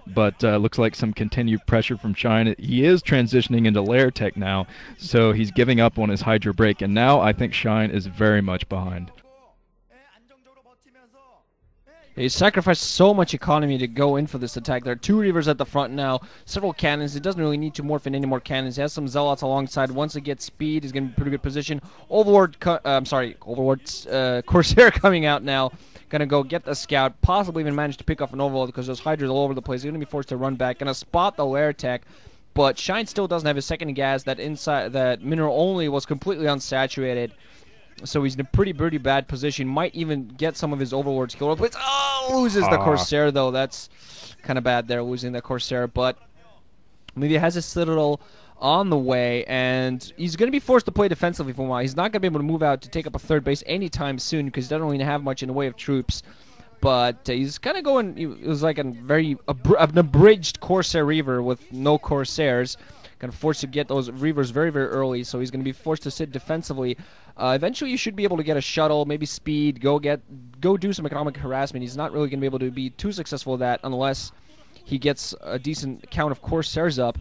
but looks like some continued pressure from Shine. He is transitioning into layer tech now, so he's giving up on his Hydra break, and now I think Shine is very much behind. He sacrificed so much economy to go in for this attack. There are 2 Reavers at the front now, several cannons. It doesn't really need to morph in any more cannons. He has some Zealots alongside. Once it gets speed, he's going to be in pretty good position. Corsair coming out now. Going to go get the scout, possibly even manage to pick off an Overlord because there's Hydras all over the place. He's going to be forced to run back. Going to spot the lair tech, but Shine still doesn't have his second gas. That mineral only was completely unsaturated. So he's in a pretty bad position. Might even get some of his Overlords killed. Loses the Corsair, though. That's kind of bad there, losing the Corsair. But maybe has a Citadel on the way, and he's going to be forced to play defensively for a while. He's not going to be able to move out to take up a third base anytime soon because he doesn't really have much in the way of troops. But he's kind of going. It was like an abridged Corsair Reaver with no Corsairs. Kind of forced to get those Reavers very early, so he's going to be forced to sit defensively. Eventually, you should be able to get a shuttle, maybe speed, go do some economic harassment. He's not really going to be able to be too successful at that unless he gets a decent count of Corsairs up.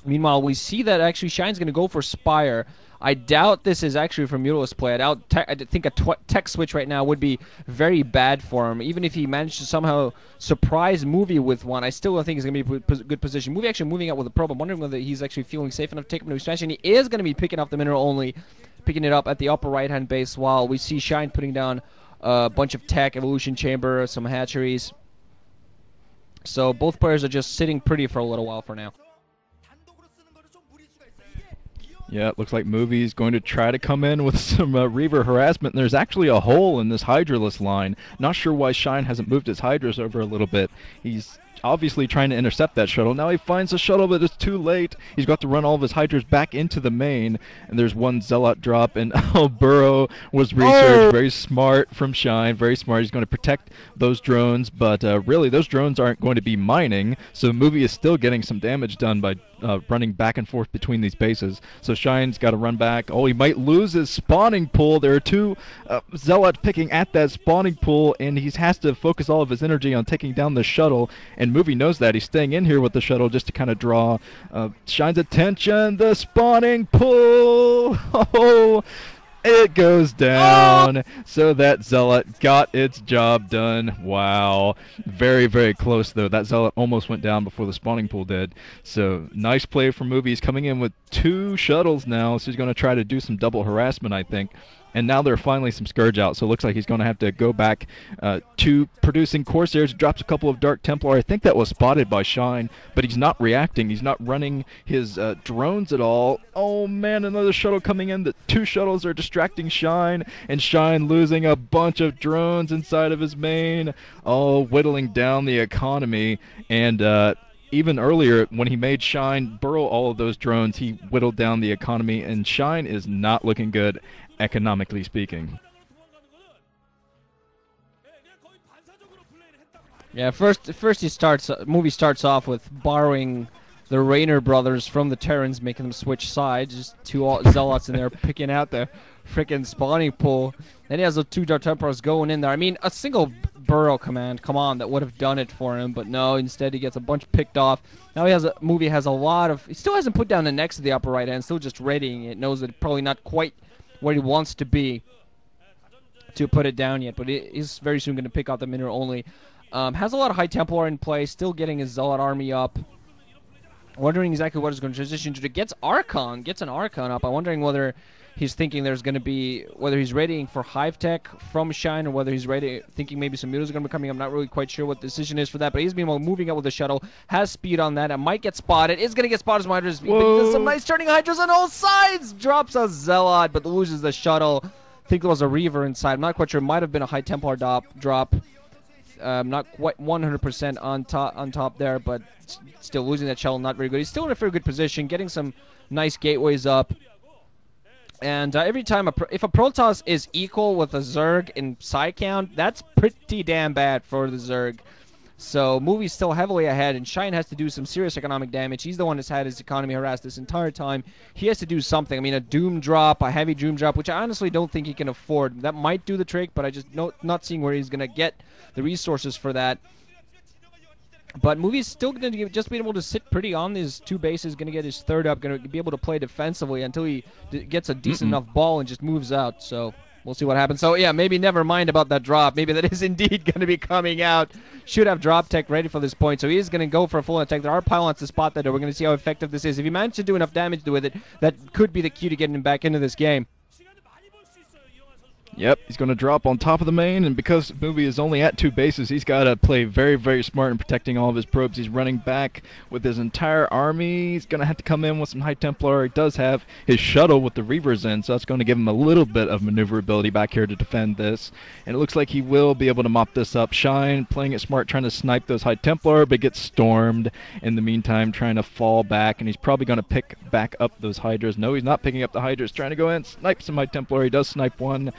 Meanwhile, we see that actually Shine's going to go for Spire. I doubt this is actually from Mutalisk play. I think a tech switch right now would be very bad for him. Even if he managed to somehow surprise Movie with one, I still don't think he's going to be in a good position. Movie actually moving out with a probe. I'm wondering whether he's actually feeling safe enough to take him to expansion. He is going to be picking up the mineral only, picking it up at the upper right-hand base while we see Shine putting down a bunch of tech, evolution chamber, some hatcheries. So both players are just sitting pretty for a little while for now. Yeah, it looks like Movie's going to try to come in with some Reaver harassment. And there's actually a hole in this Hydraless line. Not sure why Shine hasn't moved his Hydras over a little bit. He's obviously trying to intercept that shuttle. Now he finds the shuttle, but it's too late. He's got to run all of his Hydras back into the main. And there's one Zealot drop, and Burrow was researched. Very smart from Shine, very smart. He's going to protect those drones, but really those drones aren't going to be mining, so Movie is still getting some damage done by running back and forth between these bases. So Shine's got to run back. Oh, he might lose his spawning pool. There are 2 Zealots picking at that spawning pool, and he has to focus all of his energy on taking down the shuttle, and Movie knows that. He's staying in here with the shuttle just to kind of draw Shine's attention. The spawning pool! Oh, it goes down. So that Zealot got its job done. Wow. Very close, though. That Zealot almost went down before the spawning pool did. So nice play from Movie. He's coming in with 2 shuttles now, so he's going to try to do some double harassment, I think. And now there are finally some Scourge out, so it looks like he's going to have to go back to producing Corsairs. Drops a couple of Dark Templar. I think that was spotted by Shine, but he's not reacting. He's not running his drones at all. Oh, man, another shuttle coming in. The 2 shuttles are distracting Shine, and Shine losing a bunch of drones inside of his main. Oh, whittling down the economy. And even earlier, when he made Shine burrow all of those drones, he whittled down the economy, and Shine is not looking good, economically speaking. Yeah, first Movie starts off with borrowing the Rainer brothers from the Terrans, making them switch sides. Just 2 Zealots in there picking out the freaking spawning pool. Then he has the 2 Dark Templars going in there. I mean, a single Burrow command, come on, that would have done it for him, but no, instead he gets a bunch picked off. Now Movie has a lot of, he still hasn't put down the next to the upper right hand, still just readying it, knows that it's probably not quite where he wants to be to put it down yet, but it is very soon going to pick out the mineral only. Has a lot of High Templar in play, still getting his Zealot army up. Wondering exactly what he's going to transition to. Gets an Archon up. I'm wondering whether he's thinking there's going to be, whether he's readying for Hive Tech from Shine, or whether he's thinking maybe some Mutas are going to be coming. I'm not really quite sure what the decision is for that, but he's meanwhile moving out with the shuttle, has speed on that, and might get spotted. Is going to get spotted as Hydras. He does some nice turning Hydras on all sides. Drops a Zealot, but loses the shuttle. I think there was a Reaver inside. I'm not quite sure. It might have been a High Templar drop. Not quite 100% on top there, but still losing that shuttle, not very good. He's still in a very good position, getting some nice gateways up. And every time, if a Protoss is equal with a Zerg in psi count, that's pretty damn bad for the Zerg. So Movie's still heavily ahead, and Shine has to do some serious economic damage. He's the one that's had his economy harassed this entire time. He has to do something. I mean, a Doom drop, a heavy Doom drop, which I honestly don't think he can afford. That might do the trick, but I just not seeing where he's going to get the resources for that. But Movie's still going to just be able to sit pretty on these two bases, going to get his third up, going to be able to play defensively until he gets a decent enough ball and just moves out. So we'll see what happens. So yeah, maybe never mind about that drop. Maybe that is indeed going to be coming out. Should have drop tech ready for this point. So he is going to go for a full attack. There are pylons to spot that. We're going to see how effective this is. If he manages to do enough damage with it, that could be the key to getting him back into this game. Yep, he's going to drop on top of the main, and because Movie is only at 2 bases, he's got to play very, very smart in protecting all of his probes. He's running back with his entire army. He's going to have to come in with some High Templar. He does have his shuttle with the Reavers in, so that's going to give him a little bit of maneuverability back here to defend this. And it looks like he will be able to mop this up. Shine playing it smart, trying to snipe those High Templar, but gets stormed in the meantime, trying to fall back, and he's probably going to pick back up those Hydras. No, he's not picking up the Hydras, trying to go in, snipe some High Templar. He does snipe one.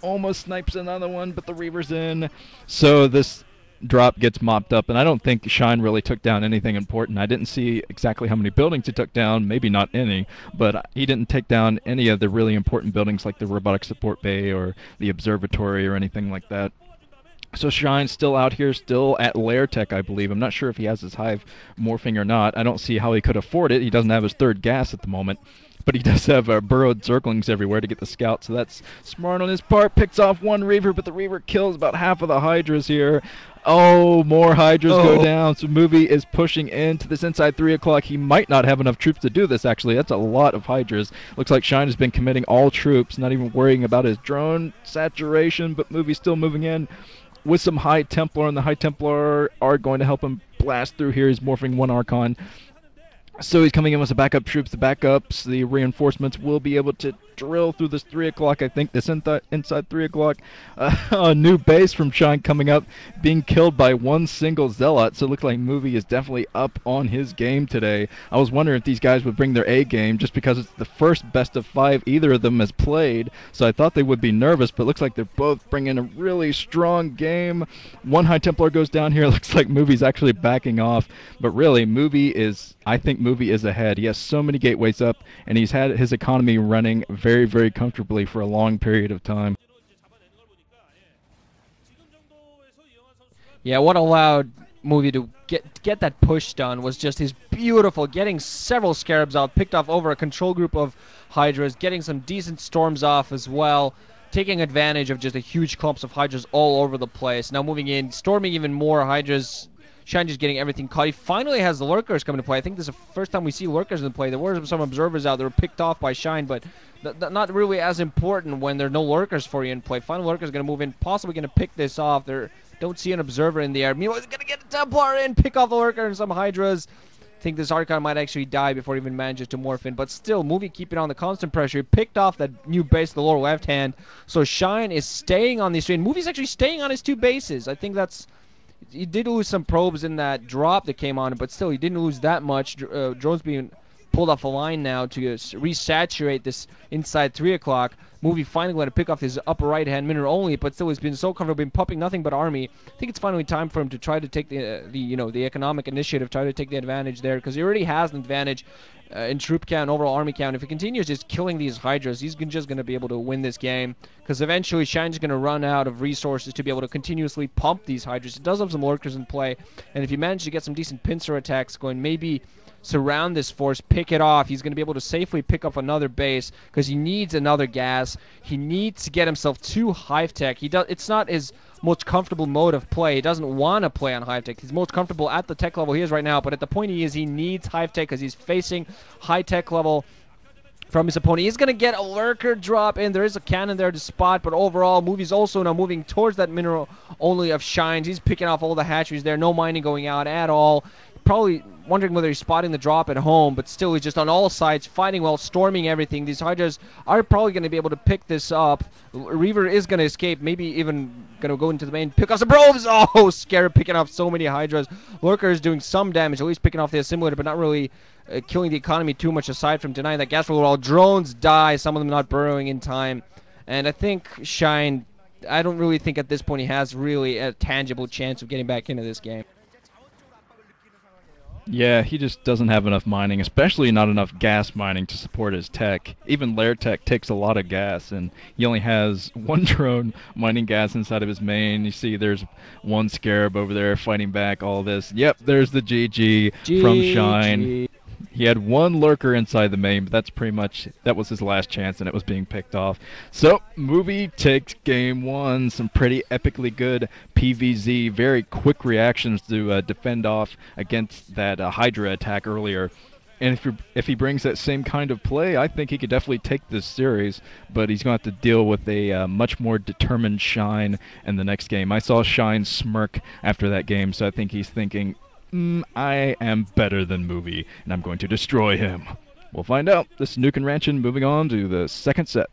Almost snipes another one, but the Reaver's in. So this drop gets mopped up, and I don't think Shine really took down anything important. I didn't see exactly how many buildings he took down, maybe not any, but he didn't take down any of the really important buildings like the robotic support bay or the observatory or anything like that. So Shine's still out here, still at Lair Tech, I believe. I'm not sure if he has his Hive morphing or not. I don't see how he could afford it. He doesn't have his third gas at the moment. But he does have burrowed Zerglings everywhere to get the scout, so that's smart on his part. Picks off one Reaver, but the Reaver kills about half of the Hydras here. Oh, more Hydras go down. So Movie is pushing into this inside 3 o'clock. He might not have enough troops to do this, actually. That's a lot of Hydras. Looks like Shine has been committing all troops, not even worrying about his drone saturation, but Movie's still moving in with some High Templar, and the High Templar are going to help him blast through here. He's morphing one Archon. So he's coming in with some backup troops. The backups, the reinforcements will be able to drill through this 3 o'clock, I think, this inside 3 o'clock. A new base from Shine coming up, being killed by one single Zealot, so it looks like Movie is definitely up on his game today. I was wondering if these guys would bring their A game just because it's the first best of 5 either of them has played, so I thought they would be nervous, but it looks like they're both bringing a really strong game. One High Templar goes down here. It looks like Movie's actually backing off, but really, I think Movie is ahead. He has so many gateways up, and he's had his economy running very, very comfortably for a long period of time. Yeah, what allowed Movie to get that push done was just his beautiful getting several Scarabs out, picked off over a control group of Hydras, getting some decent Storms off as well, taking advantage of just a huge clumps of Hydras all over the place. Now moving in, storming even more Hydras. Shine just getting everything caught. He finally has the Lurkers coming to play. I think this is the first time we see Lurkers in play. There were some Observers out that were picked off by Shine, but not really as important when there are no Lurkers for you in play. Final Lurker's going to move in, possibly going to pick this off. Don't see an Observer in the air. Meanwhile, he's going to get a Templar in, pick off the Lurker and some Hydras. I think this Archon might actually die before he even manages to morph in, but still, Movie keeping on the constant pressure. He picked off that new base, the lower left hand, so Shine is staying on these 3. Movie's actually staying on his 2 bases. I think that's... He did lose some probes in that drop that came on, but still, he didn't lose that much. Drones being pulled off a line now to resaturate this inside 3 o'clock. Movie finally going to pick off his upper right-hand miner only, but still, he's been so comfortable, been pumping nothing but army. I think it's finally time for him to try to take the economic initiative, try to take the advantage there, because he already has an advantage in troop count, overall army count. If he continues just killing these Hydras, he's just going to be able to win this game, because eventually Shine's going to run out of resources to be able to continuously pump these Hydras. It does have some Lurkers in play, and if you manage to get some decent pincer attacks going, maybe surround this force, pick it off, he's going to be able to safely pick up another base, because he needs another gas. He needs to get himself to Hive Tech. It's not his most comfortable mode of play. He doesn't want to play on Hive Tech. He's most comfortable at the tech level he is right now, but at the point he is, he needs Hive Tech because he's facing high tech level from his opponent. He's going to get a Lurker drop in. There is a cannon there to spot, but overall, Movie's also now moving towards that mineral only of Shines. He's picking off all the hatcheries there. No mining going out at all. Probably wondering whether he's spotting the drop at home, but still he's just on all sides, fighting well, storming everything. These Hydras are probably going to be able to pick this up. Reaver is going to escape, maybe even going to go into the main, pick off some probes. Oh, Scarab picking off so many Hydras. Lurker is doing some damage, at least picking off the assimilator, but not really killing the economy too much aside from denying that gas roll. All drones die, some of them not burrowing in time. And I think Shine, I don't really think at this point he has really a tangible chance of getting back into this game. Yeah, he just doesn't have enough mining, especially not enough gas mining to support his tech. Even Lair Tech takes a lot of gas, and he only has one drone mining gas inside of his main. You see there's one Scarab over there fighting back all this. Yep, there's the GG from Shine. GG. He had one lurker inside the main, but that's pretty much, that was his last chance, and it was being picked off. So, Movie takes game one. Some pretty epically good PVZ, very quick reactions to defend off against that Hydra attack earlier. And if he brings that same kind of play, I think he could definitely take this series, but he's going to have to deal with a much more determined Shine in the next game. I saw Shine smirk after that game, so I think he's thinking, I am better than Movie, and I'm going to destroy him. We'll find out. This is Nuke and Ranchin moving on to the second set.